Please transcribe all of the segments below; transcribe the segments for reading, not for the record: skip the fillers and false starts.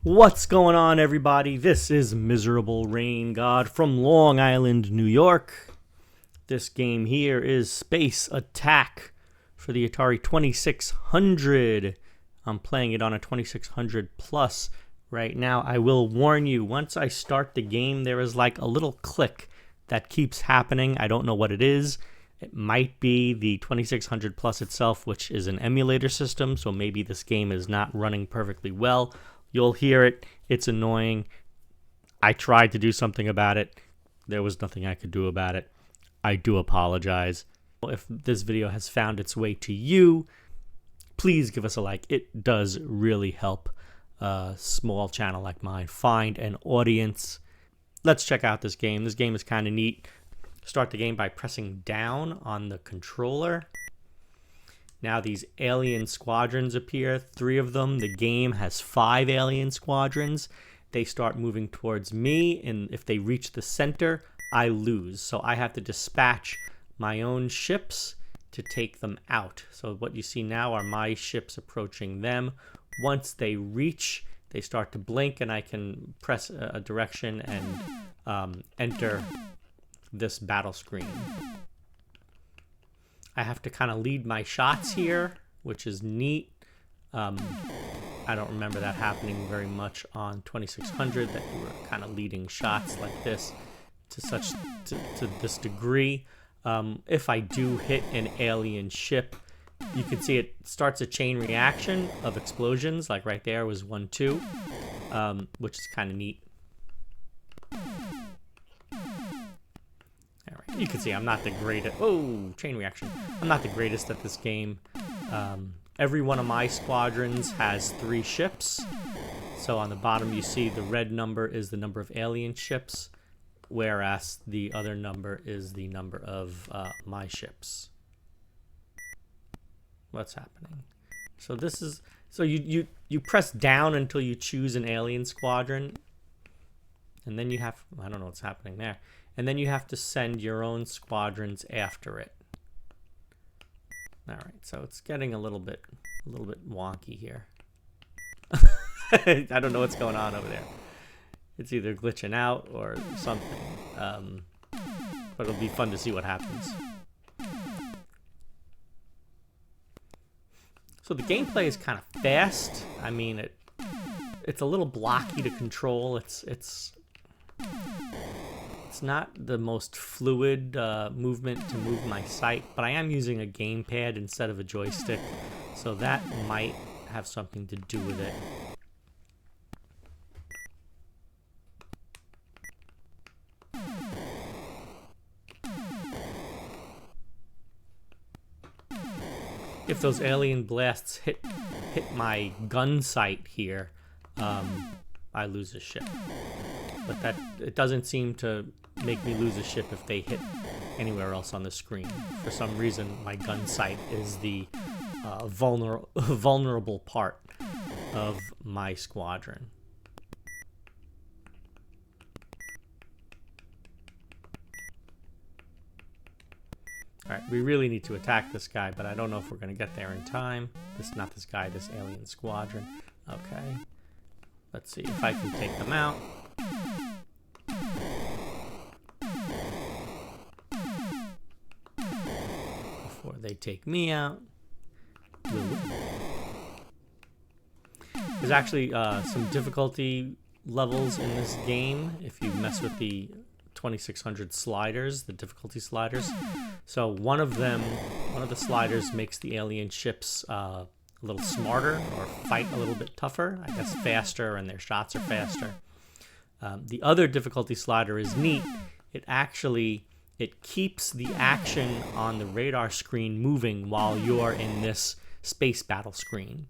What's going on, everybody? This is Miserable Rain God from Long Island, New York. This game here is Space Attack for the Atari 2600. I'm playing it on a 2600 Plus right now. I will warn you, once I start the game, there is like a little click that keeps happening. I don't know what it is. It might be the 2600 Plus itself, which is an emulator system, so maybe this game is not running perfectly well. You'll hear it. It's annoying. I tried to do something about it. There was nothing I could do about it. I do apologize. If this video has found its way to you, please give us a like. It does really help a small channel like mine find an audience. Let's check out this game. This game is kind of neat. Start the game by pressing down on the controller. Now these alien squadrons appear, 3 of them. The game has 5 alien squadrons. They start moving towards me, and if they reach the center, I lose. So I have to dispatch my own ships to take them out. So what you see now are my ships approaching them. Once they reach, they start to blink, and I can press a direction and enter this battle screen. I have to kind of lead my shots here, which is neat. I don't remember that happening very much on 2600, that you were kind of leading shots like this to this degree. If I do hit an alien ship, you can see it starts a chain reaction of explosions, like right there was 1, 2, which is kind of neat. You can see I'm not the greatest. Oh, chain reaction. I'm not the greatest at this game. Every one of my squadrons has 3 ships. So on the bottom you see the red number is the number of alien ships, whereas the other number is the number of my ships. What's happening? So this is you press down until you choose an alien squadron, and then you have, I don't know what's happening there. And then you have to send your own squadrons after it. All right, so it's getting a little bit wonky here. I don't know what's going on over there. It's either glitching out or something. But it'll be fun to see what happens. So the gameplay is kind of fast. I mean, it's a little blocky to control. It's not the most fluid movement to move my sight, but I am using a gamepad instead of a joystick, so that might have something to do with it. If those alien blasts hit my gun sight here, I lose a ship. But it doesn't seem to make me lose a ship if they hit anywhere else on the screen. For some reason, my gun sight is the vulnerable part of my squadron. All right, we really need to attack this guy, but I don't know if we're going to get there in time. Not this guy, this alien squadron. Okay. Let's see if I can take them out. Before they take me out. There's actually some difficulty levels in this game if you mess with the 2600 sliders, the difficulty sliders. So one of the sliders makes the alien ships a little smarter, or fight a little bit tougher, I guess faster, and their shots are faster. The other difficulty slider is neat. It keeps the action on the radar screen moving while you're in this space battle screen.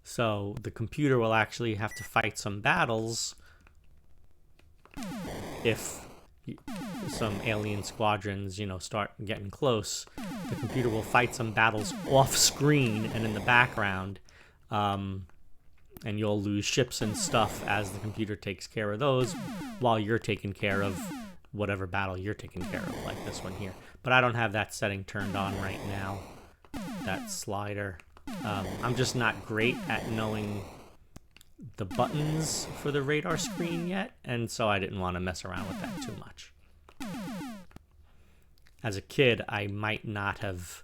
So the computer will actually have to fight some battles if some alien squadrons, start getting close. The computer will fight some battles off screen and in the background, and you'll lose ships and stuff as the computer takes care of those while you're taking care of whatever battle you're taking care of, like this one here. But I don't have that setting turned on right now, that slider. I'm just not great at knowing the buttons for the radar screen yet, and so I didn't want to mess around with that too much. As a kid, I might not have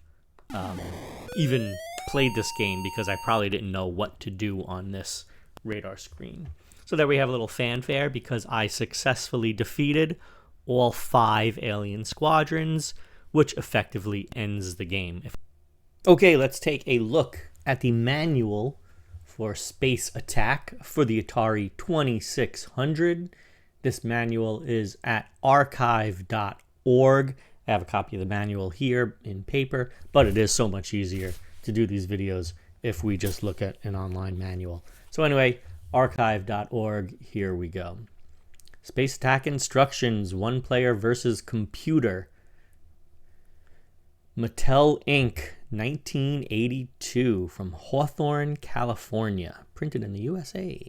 even played this game because I probably didn't know what to do on this radar screen. So there we have a little fanfare because I successfully defeated all 5 alien squadrons, which effectively ends the game. Okay, let's take a look at the manual for Space Attack for the Atari 2600. This manual is at archive.org. I have a copy of the manual here in paper, but it is so much easier to do these videos if we just look at an online manual. So anyway, archive.org, here we go. Space Attack instructions, 1 player versus computer. Mattel Inc., 1982, from Hawthorne, California, printed in the USA.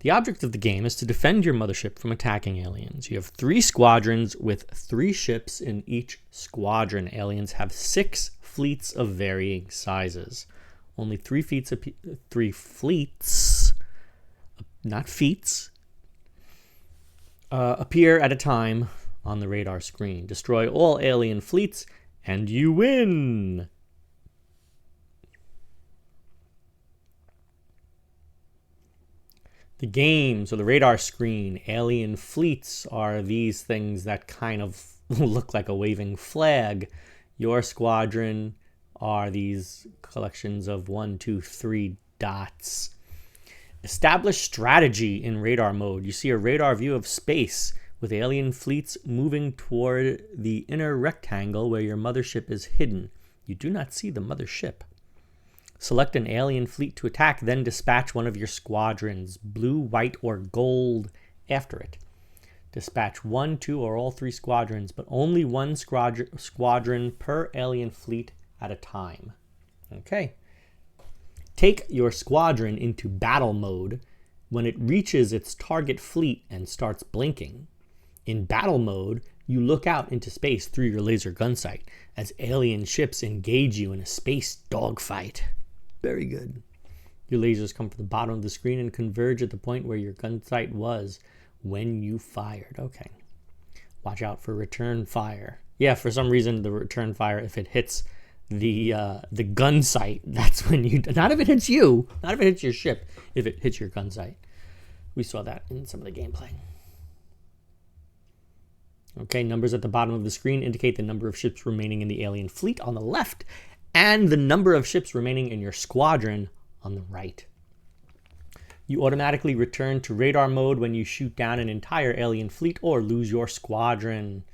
The object of the game is to defend your mothership from attacking aliens. You have 3 squadrons with 3 ships in each squadron. Aliens have 6 fleets of varying sizes. Only 3 fleets, not feats, appear at a time on the radar screen. Destroy all alien fleets and you win. The game, so the radar screen, alien fleets are these things that kind of look like a waving flag. Your squadron are these collections of 1, 2, 3 dots. Establish strategy in radar mode. You see a radar view of space with alien fleets moving toward the inner rectangle where your mothership is hidden. You do not see the mothership. Select an alien fleet to attack, then dispatch one of your squadrons, blue, white, or gold, after it. Dispatch 1, 2, or all 3 squadrons, but only 1 squadron per alien fleet at a time. Okay. Take your squadron into battle mode when it reaches its target fleet and starts blinking. In battle mode, you look out into space through your laser gun sight as alien ships engage you in a space dogfight. Very good. Your lasers come from the bottom of the screen and converge at the point where your gun sight was when you fired. Okay. Watch out for return fire. Yeah, for some reason, the return fire, if it hits the gun sight, that's when you... Not if it hits you. Not if it hits your ship. If it hits your gun sight. We saw that in some of the gameplay. Okay, numbers at the bottom of the screen indicate the number of ships remaining in the alien fleet on the left and the number of ships remaining in your squadron on the right. You automatically return to radar mode when you shoot down an entire alien fleet or lose your squadron.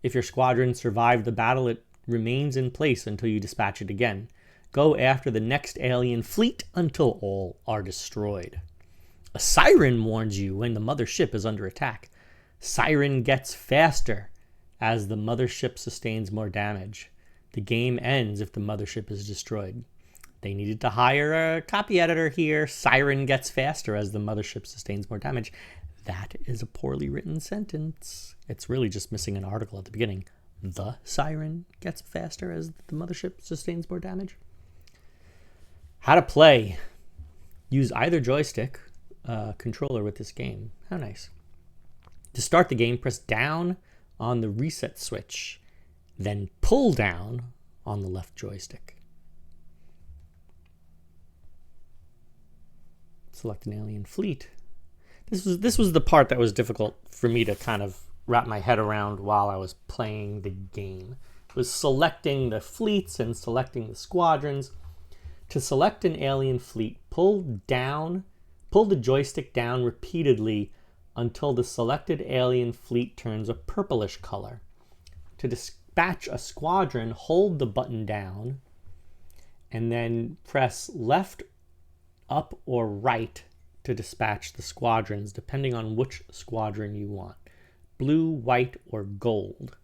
If your squadron survived the battle, it remains in place until you dispatch it again. Go after the next alien fleet until all are destroyed. A siren warns you when the mothership is under attack. Siren gets faster as the mothership sustains more damage. The game ends if the mothership is destroyed. They needed to hire a copy editor here. Siren gets faster as the mothership sustains more damage. That is a poorly written sentence. It's really just missing an article at the beginning. The siren gets faster as the mothership sustains more damage. How to play. Use either joystick controller with this game. How nice. To start the game, press down on the reset switch, then pull down on the left joystick. Select an alien fleet. This was the part that was difficult for me to kind of wrap my head around while I was playing the game. It was selecting the fleets and selecting the squadrons. To select an alien fleet, pull the joystick down repeatedly until the selected alien fleet turns a purplish color. To dispatch a squadron, hold the button down and then press left, up, or right to dispatch the squadrons, depending on which squadron you want. Blue, white, or gold.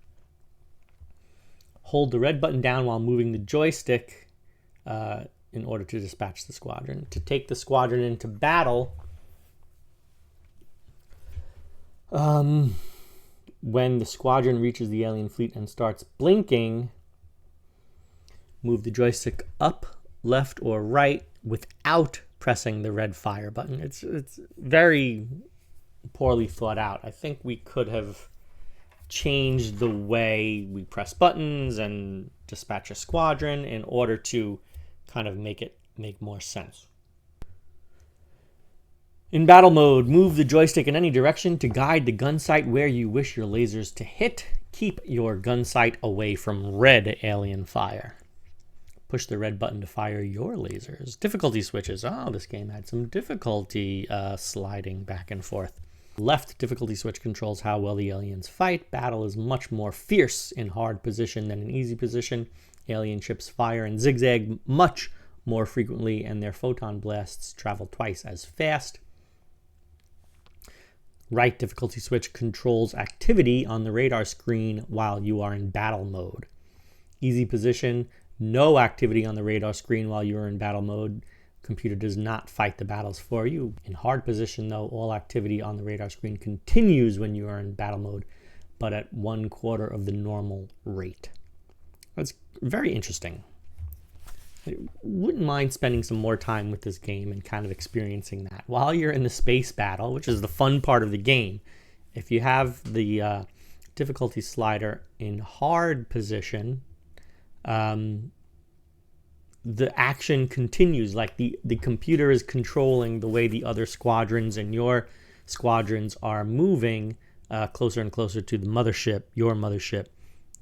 Hold the red button down while moving the joystick in order to dispatch the squadron. To take the squadron into battle, when the squadron reaches the alien fleet and starts blinking, move the joystick up, left, or right without pressing the red fire button. It's very poorly thought out. I think we could have changed the way we press buttons and dispatch a squadron in order to kind of make more sense. In battle mode, move the joystick in any direction to guide the gun sight where you wish your lasers to hit. Keep your gun sight away from red alien fire. Push the red button to fire your lasers. Difficulty switches. Oh, this game had some difficulty sliding back and forth. Left difficulty switch controls how well the aliens fight. Battle is much more fierce in hard position than in easy position. Alien ships fire and zigzag much more frequently, and their photon blasts travel twice as fast. Right difficulty switch controls activity on the radar screen while you are in battle mode. Easy position, no activity on the radar screen while you are in battle mode. Computer does not fight the battles for you. In hard position, though, all activity on the radar screen continues when you are in battle mode, but at 1/4 of the normal rate. That's very interesting. I wouldn't mind spending some more time with this game and kind of experiencing that. While you're in the space battle, which is the fun part of the game, if you have the difficulty slider in hard position, the action continues. Like the computer is controlling the way the other squadrons and your squadrons are moving closer and closer to the mothership, your mothership,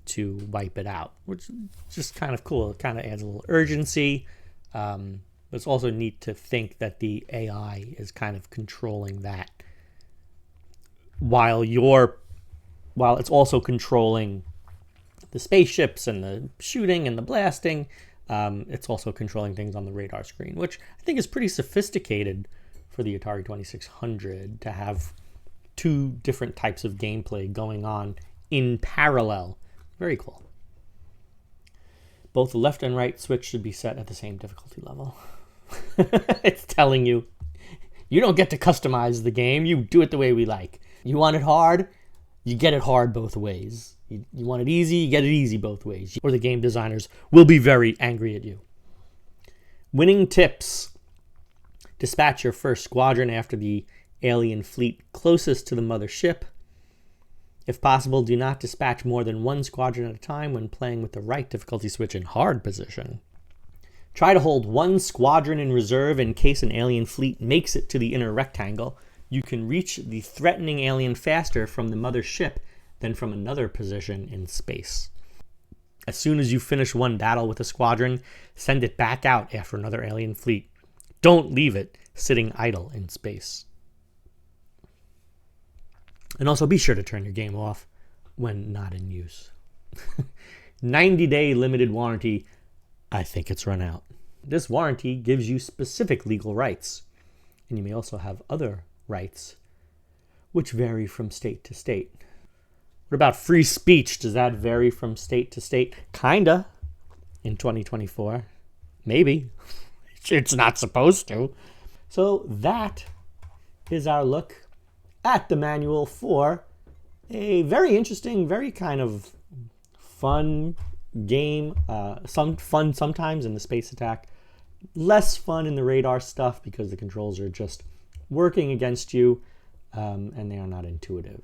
to wipe it out, which is just kind of cool. It kind of adds a little urgency. But it's also neat to think that the AI is kind of controlling that while it's also controlling the spaceships and the shooting and the blasting. It's also controlling things on the radar screen, which I think is pretty sophisticated for the Atari 2600 to have two different types of gameplay going on in parallel. Very cool. Both the left and right switch should be set at the same difficulty level. It's telling you, you don't get to customize the game. You do it the way we like. You want it hard, you get it hard both ways. You want it easy, you get it easy both ways. Or the game designers will be very angry at you. Winning tips. Dispatch your first squadron after the alien fleet closest to the mothership. If possible, do not dispatch more than one squadron at a time when playing with the right difficulty switch in hard position. Try to hold one squadron in reserve in case an alien fleet makes it to the inner rectangle. You can reach the threatening alien faster from the mothership than from another position in space. As soon as you finish one battle with a squadron, send it back out after another alien fleet. Don't leave it sitting idle in space. And also be sure to turn your game off when not in use. 90-day limited warranty. I think it's run out. This warranty gives you specific legal rights, and you may also have other rights which vary from state to state. What about free speech? Does that vary from state to state? Kinda. In 2024. Maybe. It's not supposed to. So that is our look at the manual for a very interesting, very kind of fun game. Some fun sometimes in the space attack. Less fun in the radar stuff because the controls are just working against you and they are not intuitive.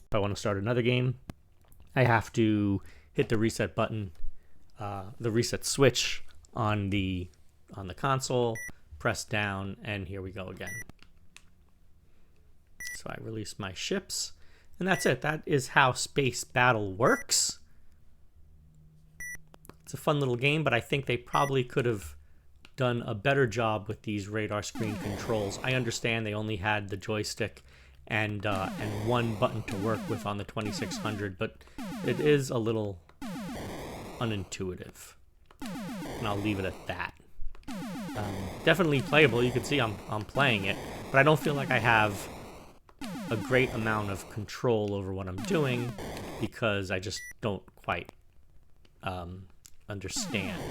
If I want to start another game, I have to hit the reset button, the reset switch on the console, press down, and here we go again. So I release my ships, and that's it. That is how Space Battle works. It's a fun little game, but I think they probably could have done a better job with these radar screen controls. I understand they only had the joystick and one button to work with on the 2600, but it is a little unintuitive, and I'll leave it at that. Definitely playable. You can see I'm playing it, but I don't feel like I have a great amount of control over what I'm doing because I just don't quite understand.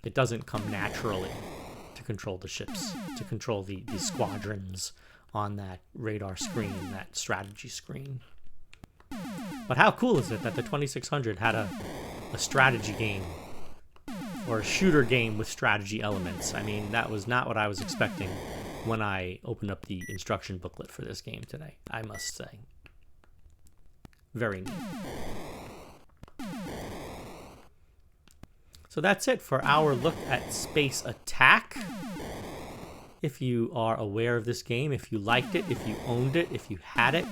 It doesn't come naturally to control the ships, to control the squadrons on that radar screen, that strategy screen. But how cool is it that the 2600 had a strategy game or a shooter game with strategy elements. I mean, that was not what I was expecting when I opened up the instruction booklet for this game today, I must say. Very neat. So that's it for our look at Space Attack. If you are aware of this game, if you liked it, if you owned it, if you had it,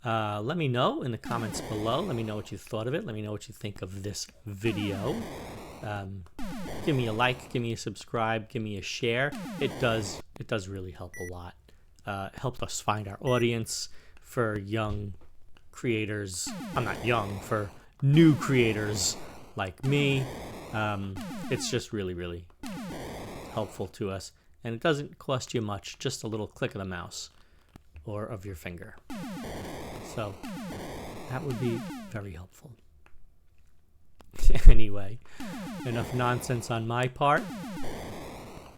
let me know in the comments below. Let me know what you thought of it. Let me know what you think of this video. Give me a like, give me a subscribe, give me a share. It does really help a lot. It helped us find our audience for young creators. I'm not young, for new creators like me. It's just really, really helpful to us. And it doesn't cost you much, just a little click of the mouse or of your finger. So that would be very helpful. Anyway, enough nonsense on my part.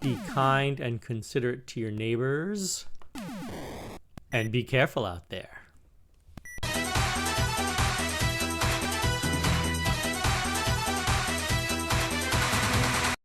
Be kind and considerate to your neighbors. And be careful out there.